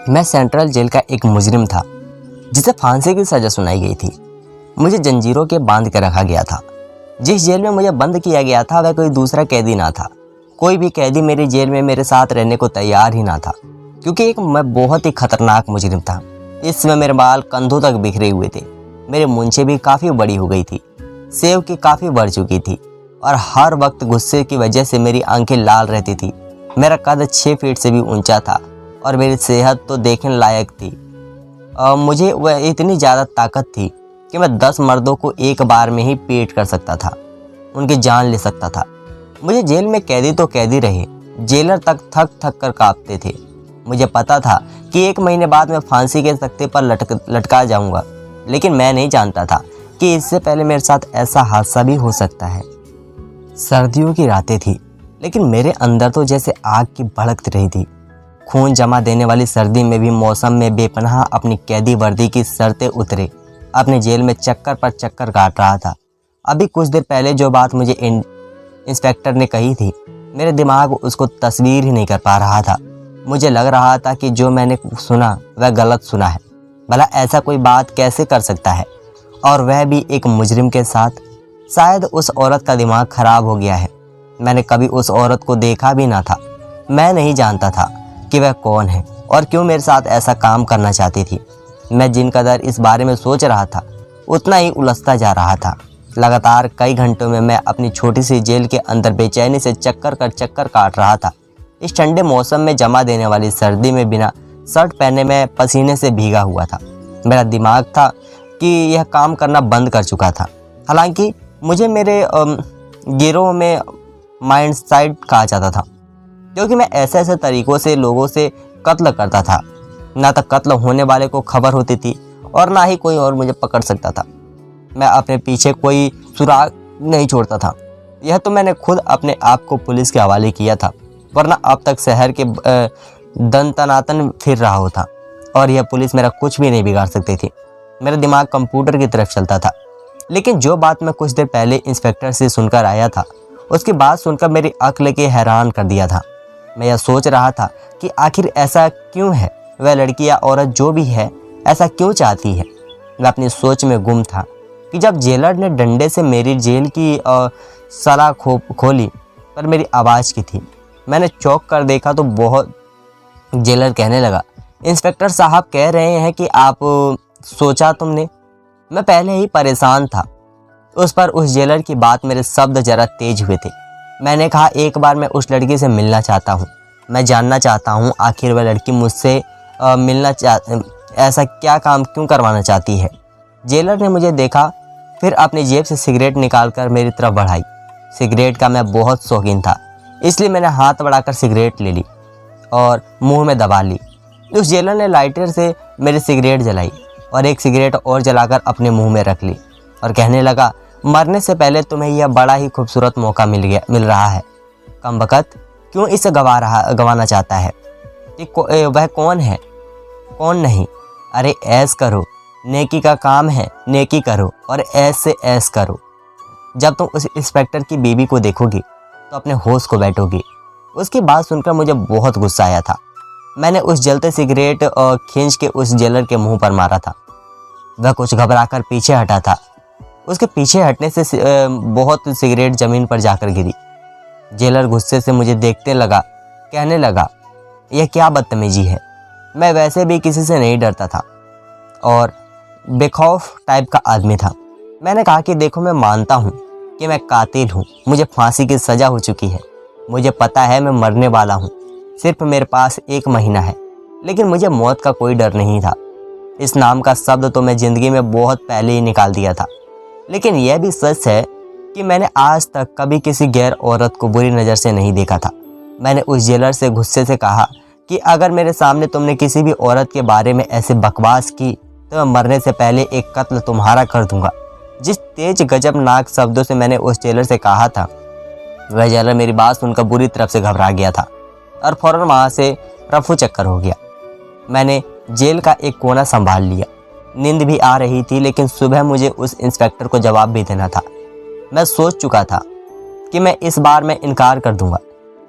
मैं central jail का एक मुजरिम था जिसे फांसी की सज़ा सुनाई गई थी। मुझे जंजीरों के बांध के रखा गया था। जिस जेल में मुझे बंद किया गया था वह कोई दूसरा कैदी ना था। कोई भी कैदी मेरी जेल में मेरे साथ रहने को तैयार ही ना था, क्योंकि मैं बहुत ही खतरनाक मुजरिम था। इस समय मेरे बाल कंधों तक बिखरे हुए थे। मेरी मूंछें भी काफ़ी बड़ी हो गई थी, सेव की काफ़ी बढ़ चुकी थी और हर वक्त गुस्से की वजह से मेरी आंखें लाल रहती थी। मेरा कद 6 फीट से भी ऊंचा था और मेरी सेहत तो देखने लायक थी। मुझे वह इतनी ज़्यादा ताकत थी कि मैं 10 मर्दों को एक बार में ही पेट कर सकता था, उनकी जान ले सकता था। मुझे जेल में कैदी तो कैदी रहे, जेलर तक थक थक कर कांपते थे। मुझे पता था कि 1 महीने बाद मैं फांसी के तख्ते पर लटका जाऊंगा, लेकिन मैं नहीं जानता था कि इससे पहले मेरे साथ ऐसा हादसा भी हो सकता है। सर्दियों की रातें थी, लेकिन मेरे अंदर तो जैसे आग की भड़क रही थी। खून जमा देने वाली सर्दी में भी मौसम में बेपनाह अपनी कैदी वर्दी की शर्तें उतरे। अपने जेल में चक्कर पर चक्कर काट रहा था। अभी कुछ देर पहले जो बात मुझे इंस्पेक्टर ने कही थी, मेरे दिमाग उसको तस्वीर ही नहीं कर पा रहा था। मुझे लग रहा था कि जो मैंने सुना वह गलत सुना है। भला ऐसा कोई बात कैसे कर सकता है, और वह भी एक मुजरिम के साथ। शायद उस औरत का दिमाग खराब हो गया है। मैंने कभी उस औरत को देखा भी ना था। मैं नहीं जानता था कि वह कौन है और क्यों मेरे साथ ऐसा काम करना चाहती थी। मैं जिन कदर इस बारे में सोच रहा था, उतना ही उलझता जा रहा था। लगातार कई घंटों में मैं अपनी छोटी सी जेल के अंदर बेचैनी से चक्कर काट रहा था। इस ठंडे मौसम में जमा देने वाली सर्दी में बिना शर्ट पहने मैं पसीने से भीगा हुआ था। मेरा दिमाग था कि यह काम करना बंद कर चुका था। हालांकि मुझे मेरे गिरोह में माइंड साइड कहा जाता था, क्योंकि मैं ऐसे तरीक़ों से लोगों से कत्ल करता था। ना तो कत्ल होने वाले को खबर होती थी और ना ही कोई और मुझे पकड़ सकता था। मैं अपने पीछे कोई सुराग नहीं छोड़ता था। यह तो मैंने खुद अपने आप को पुलिस के हवाले किया था, वरना अब तक शहर के दंतनातन फिर रहा होता और यह पुलिस मेरा कुछ भी नहीं बिगाड़ सकती थी। मेरा दिमाग कंप्यूटर की तरफ चलता था। लेकिन जो बात मैं कुछ देर पहले इंस्पेक्टर से सुनकर आया था, उसकी बात सुनकर मेरी अक्ल के हैरान कर दिया था। मैं यह सोच रहा था कि आखिर ऐसा क्यों है, वह लड़की या औरत जो भी है ऐसा क्यों चाहती है। मैं अपनी सोच में गुम था कि जब जेलर ने डंडे से मेरी जेल की सला खोली, पर मेरी आवाज़ की थी। मैंने चौंक कर देखा तो बहुत जेलर कहने लगा, इंस्पेक्टर साहब कह रहे हैं कि आप सोचा तुमने। मैं पहले ही परेशान था। उस पर उस जेलर की बात मेरे शब्द जरा तेज हुए थे। मैंने कहा, एक बार मैं उस लड़की से मिलना चाहता हूँ। मैं जानना चाहता हूँ आखिर वह लड़की मुझसे ऐसा क्या काम क्यों करवाना चाहती है। जेलर ने मुझे देखा, फिर अपनी जेब से सिगरेट निकालकर मेरी तरफ बढ़ाई। सिगरेट का मैं बहुत शौकीन था, इसलिए मैंने हाथ बढ़ाकर सिगरेट ले ली और मुंह में दबा ली। उस जेलर ने लाइटर से मेरी सिगरेट जलाई और एक सिगरेट और जलाकर अपने मुंह में रख ली और कहने लगा, मरने से पहले तुम्हें यह बड़ा ही खूबसूरत मौका मिल रहा है। कमबख्त, क्यों इसे गंवाना चाहता है? कि वह कौन है, कौन नहीं? अरे ऐश करो, नेकी का काम है, नेकी करो और ऐश से ऐश करो। जब तुम उस इंस्पेक्टर की बीवी को देखोगी तो अपने होश को बैठोगी। उसकी बात सुनकर मुझे बहुत गुस्सा आया था। मैंने उस जलते सिगरेट खींच के उस जेलर के मुंह पर मारा था। वह कुछ घबराकर पीछे हटा था। उसके पीछे हटने से बहुत सिगरेट ज़मीन पर जाकर गिरी। जेलर गुस्से से मुझे देखते लगा, कहने लगा, यह क्या बदतमीजी है। मैं वैसे भी किसी से नहीं डरता था और बेखौफ टाइप का आदमी था। मैंने कहा कि देखो, मैं मानता हूँ कि मैं कातिल हूँ। मुझे फांसी की सज़ा हो चुकी है। मुझे पता है मैं मरने वाला हूँ। सिर्फ मेरे पास 1 महीना है, लेकिन मुझे मौत का कोई डर नहीं था। इस नाम का शब्द तो मैं ज़िंदगी में बहुत पहले ही निकाल दिया था। लेकिन यह भी सच है कि मैंने आज तक कभी किसी गैर औरत को बुरी नज़र से नहीं देखा था। मैंने उस जेलर से गुस्से से कहा कि अगर मेरे सामने तुमने किसी भी औरत के बारे में ऐसे बकवास की तो मैं मरने से पहले एक कत्ल तुम्हारा कर दूंगा। जिस तेज गजबनाक शब्दों से मैंने उस जेलर से कहा था, वह जेलर मेरी बात सुनकर बुरी तरफ से घबरा गया था और फौरन वहाँ से रफू चक्कर हो गया। मैंने जेल का एक कोना संभाल लिया। नींद भी आ रही थी, लेकिन सुबह मुझे उस इंस्पेक्टर को जवाब भी देना था। मैं सोच चुका था कि मैं इस बार में इनकार कर दूंगा,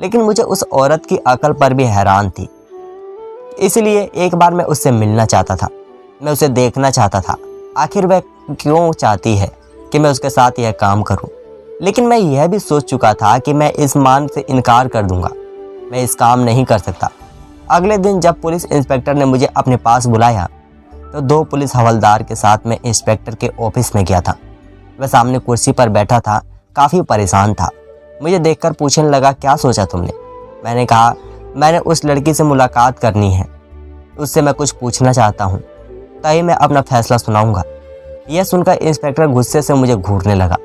लेकिन मुझे उस औरत की अकल पर भी हैरान थी। इसलिए एक बार मैं उससे मिलना चाहता था, मैं उसे देखना चाहता था, आखिर वह क्यों चाहती है कि मैं उसके साथ यह काम करूं। लेकिन मैं यह भी सोच चुका था कि मैं इस मान से इनकार कर दूंगा, मैं इस काम नहीं कर सकता। अगले दिन जब पुलिस इंस्पेक्टर ने मुझे अपने पास बुलाया तो 2 पुलिस हवलदार के साथ मैं इंस्पेक्टर के ऑफिस में गया था। वह सामने कुर्सी पर बैठा था, काफ़ी परेशान था। मुझे देखकर पूछने लगा, क्या सोचा तुमने? मैंने कहा, मैंने उस लड़की से मुलाकात करनी है, उससे मैं कुछ पूछना चाहता हूँ, तभी मैं अपना फैसला सुनाऊंगा। यह सुनकर इंस्पेक्टर गुस्से से मुझे घूरने लगा,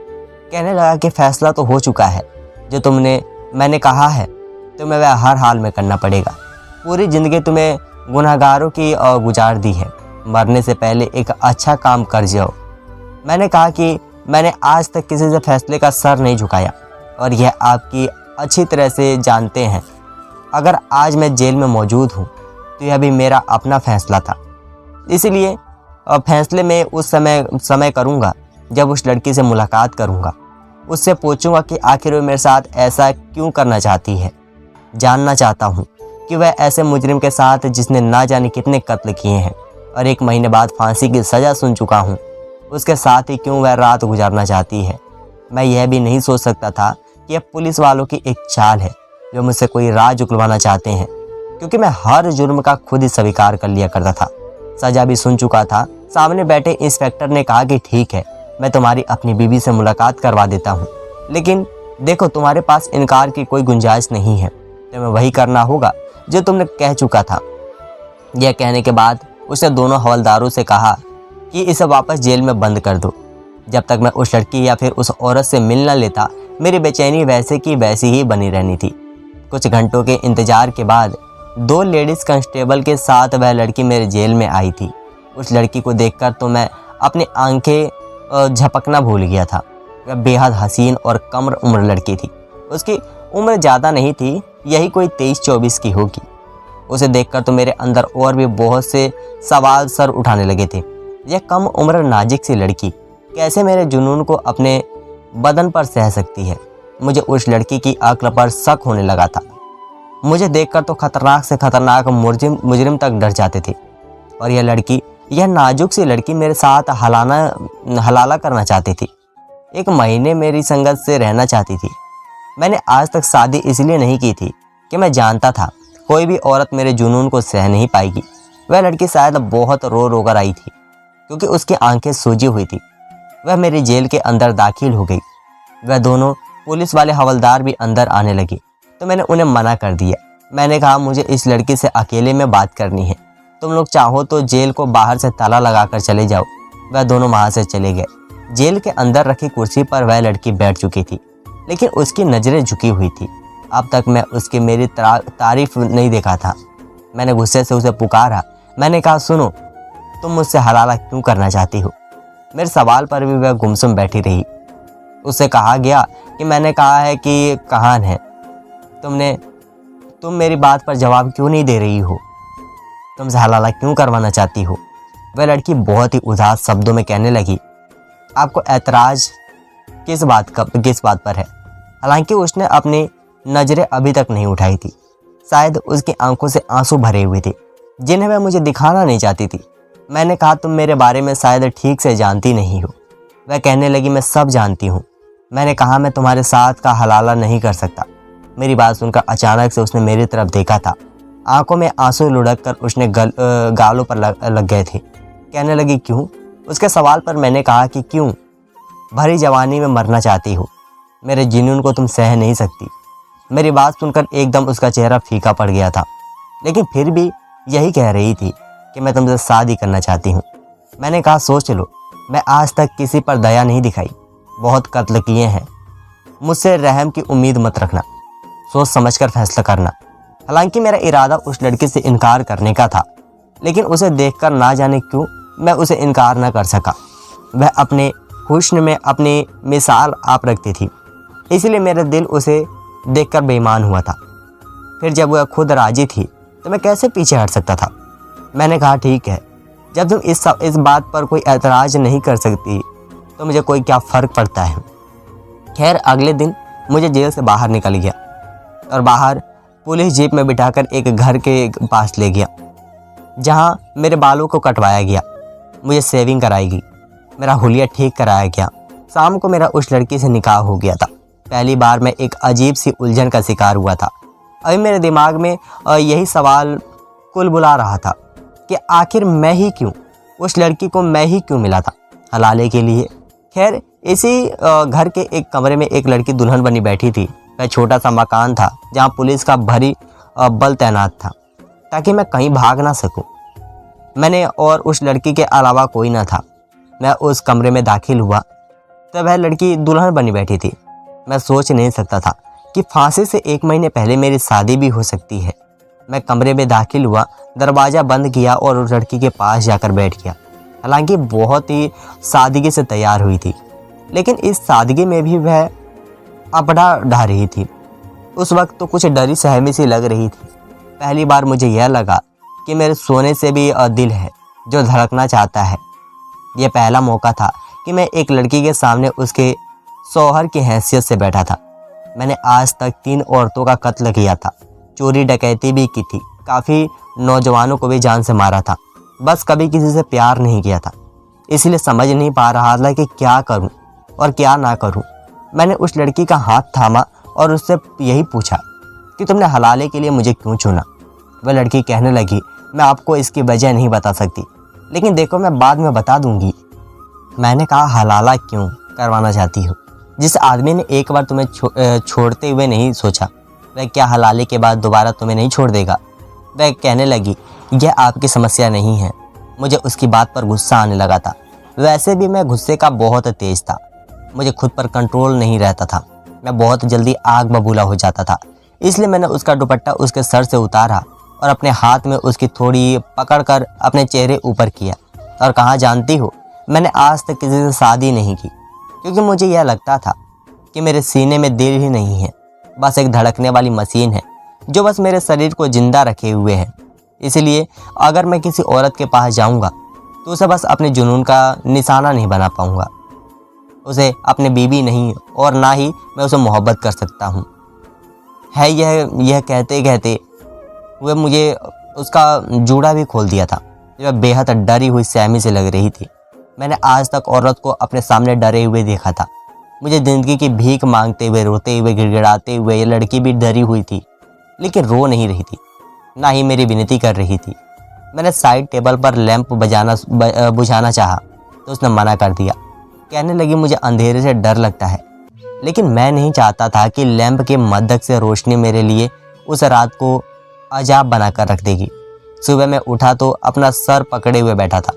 कहने लगा कि फैसला तो हो चुका है, जो मैंने कहा है तुम्हें वह हर हाल में करना पड़ेगा। पूरी ज़िंदगी तुम्हें गुनहगारों की गुजार दी है, मरने से पहले एक अच्छा काम कर जाओ। मैंने कहा कि मैंने आज तक किसी से फैसले का सर नहीं झुकाया और यह आपकी अच्छी तरह से जानते हैं। अगर आज मैं जेल में मौजूद हूँ तो यह भी मेरा अपना फैसला था, इसलिए फैसले में उस समय करूँगा जब उस लड़की से मुलाकात करूँगा। उससे पूछूंगा कि आखिर वो मेरे साथ ऐसा क्यों करना चाहती है। जानना चाहता हूँ कि वह ऐसे मुजरिम के साथ जिसने ना जाने कितने कत्ल किए हैं और 1 महीने बाद फांसी की सज़ा सुन चुका हूँ, उसके साथ ही क्यों वह रात गुजारना चाहती है। मैं यह भी नहीं सोच सकता था कि यह पुलिस वालों की एक चाल है जो मुझसे कोई राज उगलवाना चाहते हैं, क्योंकि मैं हर जुर्म का खुद ही स्वीकार कर लिया करता था, सज़ा भी सुन चुका था। सामने बैठे इंस्पेक्टर ने कहा कि ठीक है, मैं तुम्हारी अपनी बीवी से मुलाकात करवा देता हूँ, लेकिन देखो तुम्हारे पास इनकार की कोई गुंजाइश नहीं है, तुम्हें वही करना होगा जो तुमने कह चुका था। यह कहने के बाद उसने दोनों हवलदारों से कहा कि इसे वापस जेल में बंद कर दो। जब तक मैं उस लड़की या फिर उस औरत से मिल न लेता, मेरी बेचैनी वैसे की वैसी ही बनी रहनी थी। कुछ घंटों के इंतजार के बाद 2 लेडीज़ कांस्टेबल के साथ वह लड़की मेरे जेल में आई थी। उस लड़की को देखकर तो मैं अपनी आंखें झपकना भूल गया था। वह बेहद हसीन और कम उम्र लड़की थी। उसकी उम्र ज़्यादा नहीं थी, यही कोई 23-24 की होगी। उसे देखकर तो मेरे अंदर और भी बहुत से सवाल सर उठाने लगे थे। यह कम उम्र नाजुक सी लड़की कैसे मेरे जुनून को अपने बदन पर सह सकती है। मुझे उस लड़की की अक्ल पर शक होने लगा था। मुझे देखकर तो खतरनाक से खतरनाक मुजरिम तक डर जाते थे, और यह लड़की, यह नाजुक सी लड़की मेरे साथ हलाला करना चाहती थी। 1 महीने मेरी संगत से रहना चाहती थी। मैंने आज तक शादी इसलिए नहीं की थी कि मैं जानता था कोई भी औरत मेरे जुनून को सह नहीं पाएगी। वह लड़की शायद बहुत रो रो कर आई थी, क्योंकि उसकी आंखें सूजी हुई थी। वह मेरी जेल के अंदर दाखिल हो गई। वह दोनों पुलिस वाले हवलदार भी अंदर आने लगे तो मैंने उन्हें मना कर दिया। मैंने कहा, मुझे इस लड़की से अकेले में बात करनी है, तुम लोग चाहो तो जेल को बाहर से ताला लगाकर चले जाओ। वह दोनों वहाँ से चले गए। जेल के अंदर रखी कुर्सी पर वह लड़की बैठ चुकी थी, लेकिन उसकी नज़रें झुकी हुई थी। अब तक मैं उसकी मेरी तारीफ नहीं देखा था। मैंने गुस्से से उसे पुकारा। मैंने कहा, सुनो, तुम मुझसे हलाला क्यों करना चाहती हो? मेरे सवाल पर भी वह गुमसुम बैठी रही। उससे कहा गया कि मैंने कहा है कि कहाँ है, तुम मेरी बात पर जवाब क्यों नहीं दे रही हो? तुमसे हलाला क्यों करवाना चाहती हो? वह लड़की बहुत ही उदास शब्दों में कहने लगी, आपको ऐतराज़ किस बात पर है? हालांकि उसने अपनी नज़रें अभी तक नहीं उठाई थी। शायद उसकी आंखों से आंसू भरे हुए थे, जिन्हें वह मुझे दिखाना नहीं चाहती थी। मैंने कहा, तुम मेरे बारे में शायद ठीक से जानती नहीं हो। वह कहने लगी, मैं सब जानती हूँ। मैंने कहा, मैं तुम्हारे साथ का हलाला नहीं कर सकता। मेरी बात सुनकर अचानक से उसने मेरी तरफ देखा था। आंखों में आंसू लुढ़क कर उसने गालों पर लग गए थे। कहने लगी, क्यों? उसके सवाल पर मैंने कहा कि क्यों? भरी जवानी में मरना चाहती हो, मेरे जुनून को तुम सह नहीं सकती। मेरी बात सुनकर एकदम उसका चेहरा फीका पड़ गया था, लेकिन फिर भी यही कह रही थी कि मैं तुमसे शादी करना चाहती हूँ। मैंने कहा, सोच लो, मैं आज तक किसी पर दया नहीं दिखाई, बहुत कत्ल किए हैं। मुझसे रहम की उम्मीद मत रखना, सोच समझकर फैसला करना। हालांकि मेरा इरादा उस लड़की से इनकार करने का था, लेकिन उसे देखकर ना जाने क्यों मैं उसे इनकार न कर सका। वह अपने हुस्न में अपनी मिसाल आप रखती थी, इसलिए मेरा दिल उसे देखकर बेईमान हुआ था। फिर जब वह खुद राजी थी तो मैं कैसे पीछे हट सकता था? मैंने कहा, ठीक है, जब तुम इस बात पर कोई ऐतराज़ नहीं कर सकती तो मुझे कोई क्या फ़र्क पड़ता है। खैर, अगले दिन मुझे जेल से बाहर निकल गया और बाहर पुलिस जीप में बिठाकर एक घर के पास ले गया। जहाँ मेरे बालों को कटवाया गया, मुझे सेविंग कराई गई, मेरा हुलिया ठीक कराया गया। शाम को मेरा उस लड़की से निकाह हो गया था। पहली बार मैं एक अजीब सी उलझन का शिकार हुआ था। अभी मेरे दिमाग में यही सवाल कुल बुला रहा था कि आखिर मैं ही क्यों, उस लड़की को मैं ही क्यों मिला था हलाले के लिए। खैर, इसी घर के एक कमरे में एक लड़की दुल्हन बनी बैठी थी। वह छोटा सा मकान था जहाँ पुलिस का भारी बल तैनात था ताकि मैं कहीं भाग ना सकूं। मैंने और उस लड़की के अलावा कोई ना था। मैं उस कमरे में दाखिल हुआ तो वह लड़की दुल्हन बनी बैठी थी। मैं सोच नहीं सकता था कि फांसी से 1 महीने पहले मेरी शादी भी हो सकती है। मैं कमरे में दाखिल हुआ, दरवाज़ा बंद किया और उस लड़की के पास जाकर बैठ गया। हालांकि बहुत ही सादगी से तैयार हुई थी, लेकिन इस सादगी में भी वह अपना ढा रही थी। उस वक्त तो कुछ डरी सहमी सी लग रही थी। पहली बार मुझे यह लगा कि मेरे सोने से भी दिल है जो धड़कना चाहता है। यह पहला मौका था कि मैं एक लड़की के सामने उसके शौहर की हैसियत से बैठा था। मैंने आज तक 3 औरतों का कत्ल किया था, चोरी डकैती भी की थी, काफ़ी नौजवानों को भी जान से मारा था, बस कभी किसी से प्यार नहीं किया था। इसलिए समझ नहीं पा रहा था कि क्या करूं और क्या ना करूं। मैंने उस लड़की का हाथ थामा और उससे यही पूछा कि तुमने हलाले के लिए मुझे क्यों चुना। वह लड़की कहने लगी, मैं आपको इसकी वजह नहीं बता सकती, लेकिन देखो मैं बाद में बता दूंगी। मैंने कहा, हलाला क्यों करवाना चाहती हो? जिस आदमी ने एक बार तुम्हें छोड़ते हुए नहीं सोचा, वह क्या हलाले के बाद दोबारा तुम्हें नहीं छोड़ देगा? वह कहने लगी, यह आपकी समस्या नहीं है। मुझे उसकी बात पर गुस्सा आने लगा था। वैसे भी मैं गुस्से का बहुत तेज था, मुझे खुद पर कंट्रोल नहीं रहता था। मैं बहुत जल्दी आग बबूला हो जाता था। इसलिए मैंने उसका दुपट्टा उसके सर से उतारा और अपने हाथ में उसकी थोड़ी पकड़कर अपने चेहरे ऊपर किया और कहा, जानती हो, मैंने आज तक किसी से शादी नहीं की, क्योंकि मुझे यह लगता था कि मेरे सीने में दिल ही नहीं है, बस एक धड़कने वाली मशीन है जो बस मेरे शरीर को जिंदा रखे हुए है। इसलिए अगर मैं किसी औरत के पास जाऊंगा तो उसे बस अपने जुनून का निशाना नहीं बना पाऊंगा। उसे अपने बीवी नहीं और ना ही मैं उसे मोहब्बत कर सकता हूँ। है यह कहते कहते वह मुझे उसका जूड़ा भी खोल दिया था। वह बेहद डरी हुई सहमी से लग रही थी। मैंने आज तक औरत को अपने सामने डरे हुए देखा था। मुझे ज़िंदगी की भीख मांगते हुए, रोते हुए, गिड़गिड़ाते हुए ये लड़की भी डरी हुई थी, लेकिन रो नहीं रही थी, ना ही मेरी विनती कर रही थी। मैंने साइड टेबल पर लैंप बुझाना चाहा तो उसने मना कर दिया। कहने लगी, मुझे अंधेरे से डर लगता है। लेकिन मैं नहीं चाहता था कि लैंप के मदद से रोशनी मेरे लिए उस रात को अजाब बनाकर रख देगी। सुबह मैं उठा तो अपना सर पकड़े हुए बैठा था।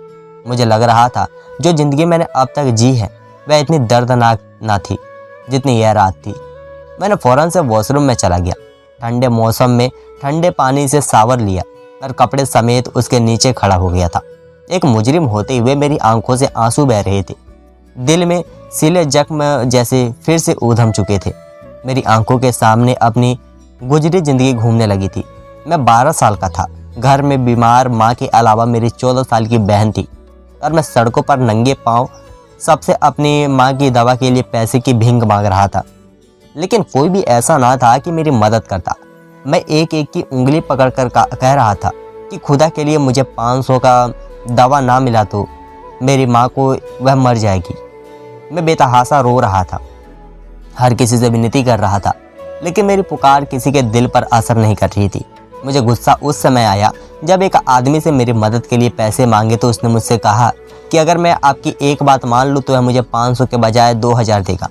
मुझे लग रहा था जो ज़िंदगी मैंने अब तक जी है वह इतनी दर्दनाक ना थी जितनी यह रात थी। मैंने फ़ौरन से वॉशरूम में चला गया। ठंडे मौसम में ठंडे पानी से शावर लिया और कपड़े समेत उसके नीचे खड़ा हो गया था। एक मुजरिम होते हुए मेरी आंखों से आंसू बह रहे थे। दिल में सिले जख्म जैसे फिर से उधम चुके थे। मेरी आंखों के सामने अपनी गुजरी ज़िंदगी घूमने लगी थी। मैं 12 साल का था। घर में बीमार माँ के अलावा मेरी 14 साल की बहन थी और मैं सड़कों पर नंगे पांव सबसे अपनी माँ की दवा के लिए पैसे की भीख मांग रहा था। लेकिन कोई भी ऐसा ना था कि मेरी मदद करता। मैं एक एक की उंगली पकड़कर कह रहा था कि खुदा के लिए मुझे 500 का दवा ना मिला तो मेरी माँ को वह मर जाएगी। मैं बेतहासा रो रहा था, हर किसी से विनती कर रहा था, लेकिन मेरी पुकार किसी के दिल पर असर नहीं कर रही थी। मुझे गुस्सा उस समय आया जब एक आदमी से मेरी मदद के लिए पैसे मांगे तो उसने मुझसे कहा कि अगर मैं आपकी एक बात मान लूँ तो वह मुझे 500 के बजाय 2000 देगा।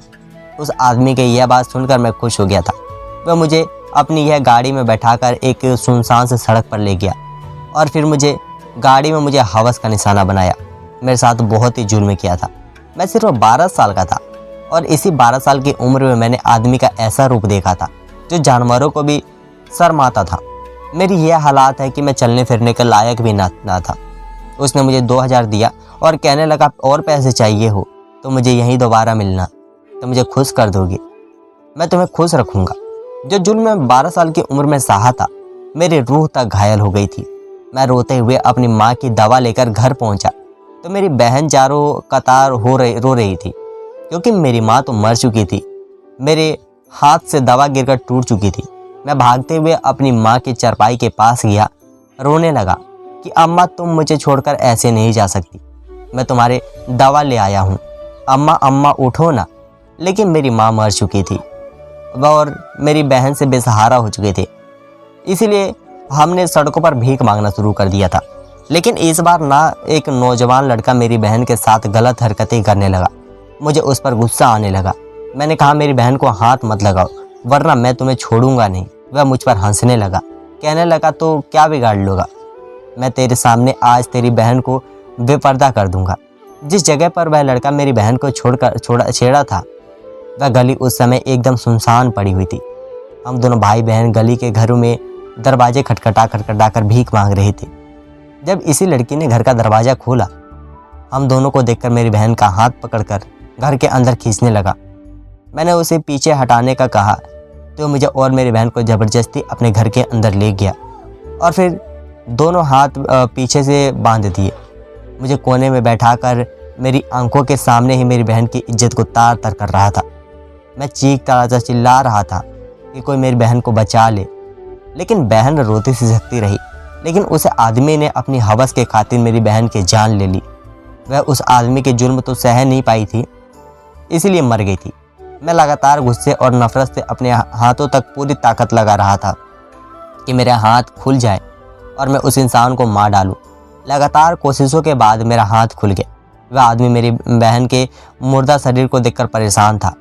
उस आदमी की यह बात सुनकर मैं खुश हो गया था। वह मुझे अपनी यह गाड़ी में बैठाकर एक सुनसान से सड़क पर ले गया और फिर गाड़ी में मुझे हवस का निशाना बनाया। मेरे साथ बहुत ही जुल्म किया था। मैं सिर्फ 12 साल का था और इसी 12 साल की उम्र में मैंने आदमी का ऐसा रूप देखा था जो जानवरों को भी शर्माता था। मेरी यह हालात है कि मैं चलने फिरने के लायक भी ना था। उसने मुझे 2000 दिया और कहने लगा, और पैसे चाहिए हो तो मुझे यहीं दोबारा मिलना, तो मुझे खुश कर दोगे, मैं तुम्हें खुश रखूँगा। जो जुल्म मैं 12 साल की उम्र में सहा था, मेरी रूह तक घायल हो गई थी। मैं रोते हुए अपनी माँ की दवा लेकर घर पहुँचा तो मेरी बहन चारों कतार रो रही थी, क्योंकि मेरी माँ तो मर चुकी थी। मेरे हाथ से दवा गिरकर टूट चुकी थी। मैं भागते हुए अपनी माँ की चारपाई के पास गया, रोने लगा कि अम्मा तुम मुझे छोड़कर ऐसे नहीं जा सकती, मैं तुम्हारे दवा ले आया हूँ, अम्मा अम्मा उठो ना। लेकिन मेरी माँ मर चुकी थी और मेरी बहन से बेसहारा हो चुके थे, इसीलिए हमने सड़कों पर भीख मांगना शुरू कर दिया था। लेकिन इस बार ना एक नौजवान लड़का मेरी बहन के साथ गलत हरकतें करने लगा। मुझे उस पर गुस्सा आने लगा। मैंने कहा मेरी बहन को हाथ मत लगाओ वरना मैं तुम्हें छोड़ूंगा नहीं। वह मुझ पर हंसने लगा, कहने लगा तो क्या बिगाड़ लोगा, मैं तेरे सामने आज तेरी बहन को बेपर्दा कर दूंगा। जिस जगह पर वह लड़का मेरी बहन को छेड़ा था वह गली उस समय एकदम सुनसान पड़ी हुई थी। हम दोनों भाई बहन गली के घरों में दरवाजे खटखटा कर भीख मांग रहे थे। जब इसी लड़की ने घर का दरवाज़ा खोला, हम दोनों को देखकर मेरी बहन का हाथ पकड़कर घर के अंदर खींचने लगा। मैंने उसे पीछे हटाने का कहा तो मुझे और मेरी बहन को ज़बरदस्ती अपने घर के अंदर ले गया और फिर दोनों हाथ पीछे से बांध दिए। मुझे कोने में बैठाकर मेरी आंखों के सामने ही मेरी बहन की इज्जत को तार तर कर रहा था। मैं चीख तराजा चिल्ला रहा था कि कोई मेरी बहन को बचा ले, लेकिन बहन रोती सिसकती रही। लेकिन उस आदमी ने अपनी हवस के खातिर मेरी बहन की जान ले ली। वह उस आदमी के जुल्म तो सह नहीं पाई थी, इसलिए मर गई थी। मैं लगातार गुस्से और नफरत से अपने हाथों तक पूरी ताकत लगा रहा था कि मेरे हाथ खुल जाए और मैं उस इंसान को मार डालूं। लगातार कोशिशों के बाद मेरा हाथ खुल गया। वह आदमी मेरी बहन के मुर्दा शरीर को देखकर परेशान था,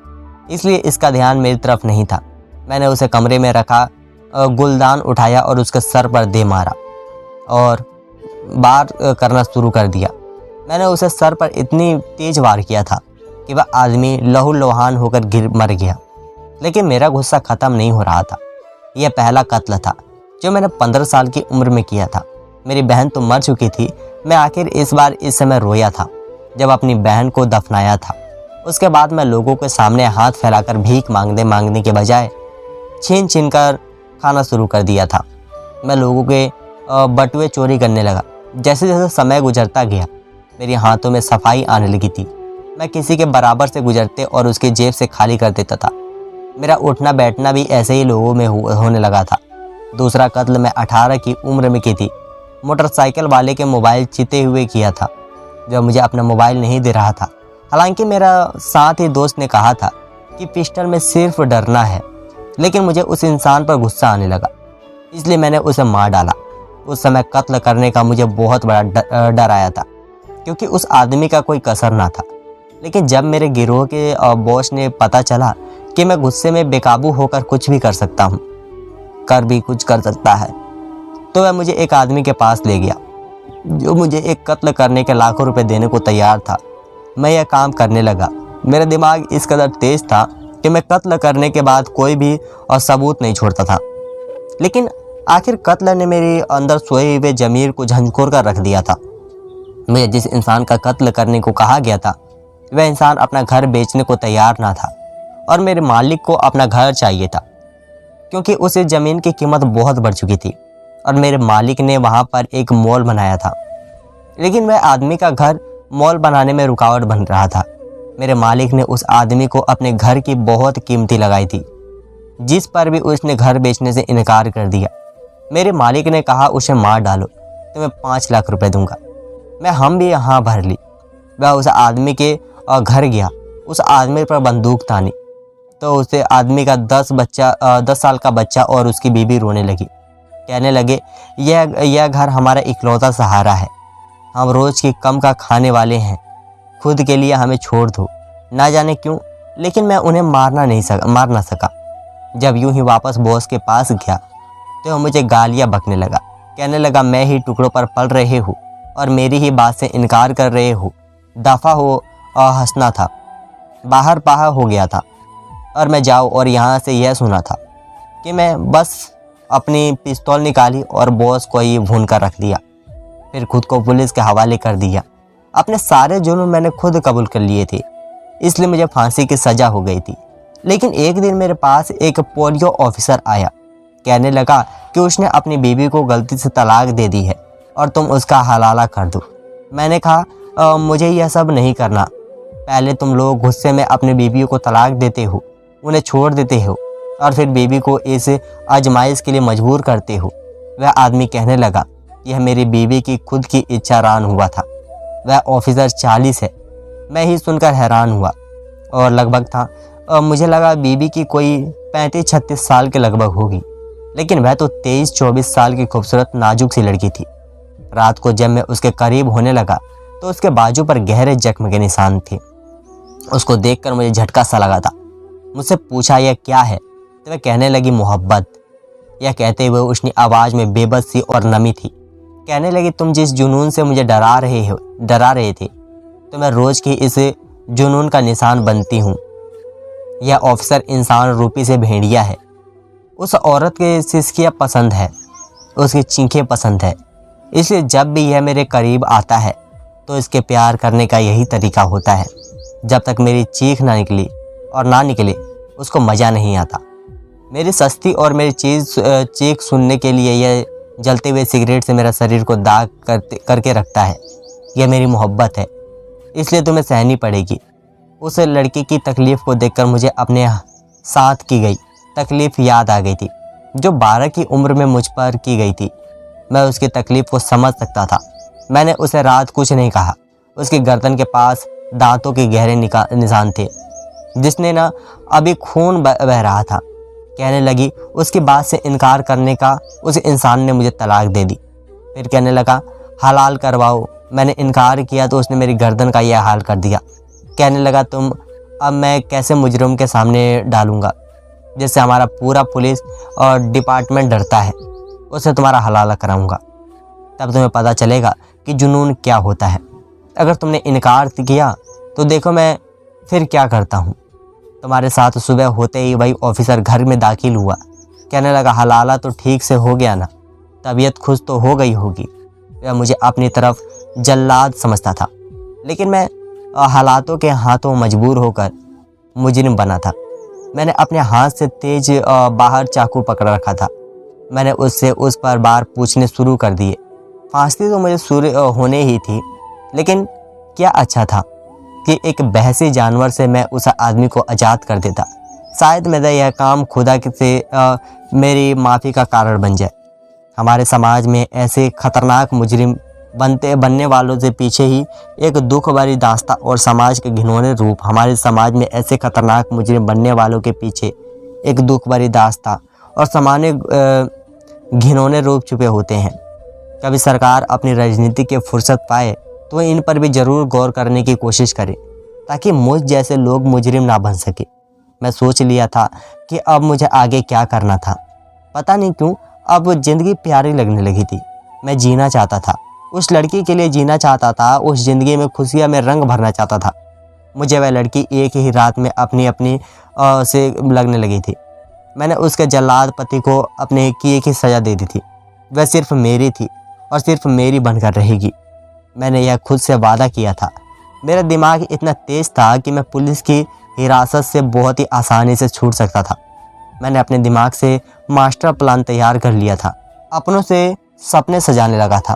इसलिए इसका ध्यान मेरी तरफ नहीं था। मैंने उसे कमरे में रखा, गुलदान उठाया और उसके सर पर दे मारा और वार करना शुरू कर दिया। मैंने उसे सर पर इतनी तेज वार किया था कि वह आदमी लहूलुहान होकर मर गया। लेकिन मेरा गुस्सा ख़त्म नहीं हो रहा था। यह पहला कत्ल था जो मैंने 15 साल की उम्र में किया था। मेरी बहन तो मर चुकी थी, मैं आखिर इस बार इस समय रोया था जब अपनी बहन को दफनाया था। उसके बाद मैं लोगों के सामने हाथ फैलाकर भीख मांगने के बजाय छीन छीन कर खाना शुरू कर दिया था। मैं लोगों के बटुए चोरी करने लगा। जैसे जैसे समय गुजरता गया मेरे हाथों में सफाई आने लगी थी। मैं किसी के बराबर से गुजरते और उसकी जेब से खाली कर देता था। मेरा उठना बैठना भी ऐसे ही लोगों में होने लगा था। दूसरा कत्ल मैं 18 की उम्र में की थी। मोटरसाइकिल वाले के मोबाइल चीते हुए किया था जो मुझे अपना मोबाइल नहीं दे रहा था। हालांकि मेरा साथ ही दोस्त ने कहा था कि पिस्टल में सिर्फ डरना है, लेकिन मुझे उस इंसान पर गुस्सा आने लगा, इसलिए मैंने उसे मार डाला। उस समय कत्ल करने का मुझे बहुत बड़ा डर आया था क्योंकि उस आदमी का कोई कसर ना था। लेकिन जब मेरे गिरोह के बॉस ने पता चला कि मैं गुस्से में बेकाबू होकर कुछ भी कर सकता हूँ, भी कुछ कर सकता है, तो वह मुझे एक आदमी के पास ले गया जो मुझे एक कत्ल करने के लाखों रुपए देने को तैयार था। मैं यह काम करने लगा। मेरा दिमाग इस कदर तेज था कि मैं कत्ल करने के बाद कोई भी सबूत नहीं छोड़ता था। लेकिन आखिर कत्ल ने मेरे अंदर सोए हुए ज़मीर को झंझोर कर रख दिया था। मुझे जिस इंसान का कत्ल करने को कहा गया था वह इंसान अपना घर बेचने को तैयार ना था और मेरे मालिक को अपना घर चाहिए था क्योंकि उस ज़मीन की कीमत बहुत बढ़ चुकी थी और मेरे मालिक ने वहाँ पर एक मॉल बनाया था। लेकिन वह आदमी का घर मॉल बनाने में रुकावट बन रहा था। मेरे मालिक ने उस आदमी को अपने घर की बहुत कीमती लगाई थी, जिस पर भी उसने घर बेचने से इनकार कर दिया। मेरे मालिक ने कहा उसे मार डालो तो मैं 5 लाख रुपए दूंगा। मैं हम भी यहाँ भर ली। वह उस आदमी के घर गया। उस आदमी पर बंदूक तानी तो उसे आदमी का 10 साल का बच्चा और उसकी बीवी रोने लगी, कहने लगे यह घर हमारा इकलौता सहारा है, हम रोज़ की कम का खाने वाले हैं, खुद के लिए हमें छोड़ दो। ना जाने क्यों लेकिन मैं उन्हें मार ना सका। जब यूं ही वापस बॉस के पास गया तो मुझे गालियाँ बकने लगा, कहने लगा मैं ही टुकड़ों पर पल रहे हूँ और मेरी ही बात से इनकार कर रहे हो, दफ़ा हो। हंसना था, बाहर पाहा हो गया था और मैं जाऊँ और यहाँ से यह सुना था कि मैं बस अपनी पिस्तौल निकाली और बॉस को ही भून कर रख दिया, फिर खुद को पुलिस के हवाले कर दिया। अपने सारे जुर्म मैंने खुद कबूल कर लिए थे, इसलिए मुझे फांसी की सज़ा हो गई थी। लेकिन एक दिन मेरे पास एक पोलियो ऑफिसर आया, कहने लगा कि उसने अपनी बीवी को गलती से तलाक दे दी है और तुम उसका हलाला कर दो। मैंने कहा मुझे यह सब नहीं करना। पहले तुम लोग गुस्से में अपनी बीवियों को तलाक देते हो, उन्हें छोड़ देते हो और फिर बीवी को इस आजमाइश के लिए मजबूर करते हो। वह आदमी कहने लगा यह मेरी बीवी की खुद की इच्छा रान हुआ था। वह ऑफिसर 40 है। मैं ही सुनकर हैरान हुआ और लगभग था मुझे लगा बीवी की कोई 35-36 साल के लगभग होगी, लेकिन वह तो 23-24 साल की खूबसूरत नाजुक सी लड़की थी। रात को जब मैं उसके करीब होने लगा तो उसके बाजू पर गहरे जख्म के निशान थे। उसको देखकर मुझे झटका सा लगा था। मुझसे पूछा यह क्या है, तो वह कहने लगी मोहब्बत। यह कहते हुए उसकी आवाज़ में बेबस सी और नमी थी। कहने लगी तुम जिस जुनून से मुझे डरा रहे थे, तो मैं रोज़ की इस जुनून का निशान बनती हूँ। यह ऑफिसर इंसान रूपी से भेड़िया है। उस औरत के सिसकियाँ पसंद है, उसकी चीखें पसंद है, इसलिए जब भी यह मेरे करीब आता है तो इसके प्यार करने का यही तरीका होता है। जब तक मेरी चीख ना निकले उसको मज़ा नहीं आता। मेरी सस्ती और मेरी चीख सुनने के लिए यह जलते हुए सिगरेट से मेरा शरीर को दाग करके रखता है। यह मेरी मोहब्बत है, इसलिए तुम्हें सहनी पड़ेगी। उस लड़की की तकलीफ़ को देखकर मुझे अपने साथ की गई तकलीफ़ याद आ गई थी, जो 12 की उम्र में मुझ पर की गई थी। मैं उसकी तकलीफ़ को समझ सकता था। मैंने उसे रात कुछ नहीं कहा। उसकी गर्दन के पास दांतों के गहरे निशान थे, जिसने ना अभी खून बह रहा था। कहने लगी उसकी बात से इनकार करने का उस इंसान ने मुझे तलाक दे दी। फिर कहने लगा हलाल करवाओ। मैंने इनकार किया तो उसने मेरी गर्दन का यह हाल कर दिया। कहने लगा तुम अब मैं कैसे मुजरिम के सामने डालूंगा, जिससे हमारा पूरा पुलिस और डिपार्टमेंट डरता है। उससे तुम्हारा हलाला कराऊंगा, तब तुम्हें पता चलेगा कि जुनून क्या होता है। अगर तुमने इनकार किया तो देखो मैं फिर क्या करता हूँ। तुम्हारे साथ सुबह होते ही वही ऑफिसर घर में दाखिल हुआ। कहने लगा हलाला तो ठीक से हो गया ना, तबीयत खुश तो हो गई होगी। वह मुझे अपनी तरफ जल्लाद समझता था, लेकिन मैं हालातों के हाथों मजबूर होकर मुजरिम बना था। मैंने अपने हाथ से तेज बाहर चाकू पकड़ रखा था। मैंने उससे उस पर बार पूछने शुरू कर दिए। फांसी तो मुझे शुरू होने ही थी, लेकिन क्या अच्छा था कि एक बहसी जानवर से मैं उस आदमी को आज़ाद कर देता। शायद मेरा यह काम खुदा से मेरी माफ़ी का कारण बन जाए। हमारे समाज में ऐसे खतरनाक मुजरिम बनने वालों से पीछे ही एक दुख भरी दास्तां और समाज के घिनौने रूप। हमारे समाज में ऐसे खतरनाक मुजरिम बनने वालों के पीछे एक दुख भरी दास्तां और सामान्य घिनौने रूप छुपे होते हैं। कभी सरकार अपनी राजनीति की फुर्सत पाए तो इन पर भी ज़रूर गौर करने की कोशिश करे, ताकि मुझ जैसे लोग मुजरिम ना बन सके। मैं सोच लिया था कि अब मुझे आगे क्या करना था। पता नहीं क्यों अब ज़िंदगी प्यारी लगने लगी थी। मैं जीना चाहता था, उस लड़की के लिए जीना चाहता था, उस ज़िंदगी में खुशियाँ में रंग भरना चाहता था। मुझे वह लड़की एक ही रात में अपनी से लगने लगी थी। मैंने उसके जल्लाद पति को अपने किए की सज़ा दे दी थी। वह सिर्फ मेरी थी और सिर्फ मेरी बनकर रहेगी। मैंने यह खुद से वादा किया था। मेरा दिमाग इतना तेज़ था कि मैं पुलिस की हिरासत से बहुत ही आसानी से छूट सकता था। मैंने अपने दिमाग से मास्टर प्लान तैयार कर लिया था, अपनों से सपने सजाने लगा था।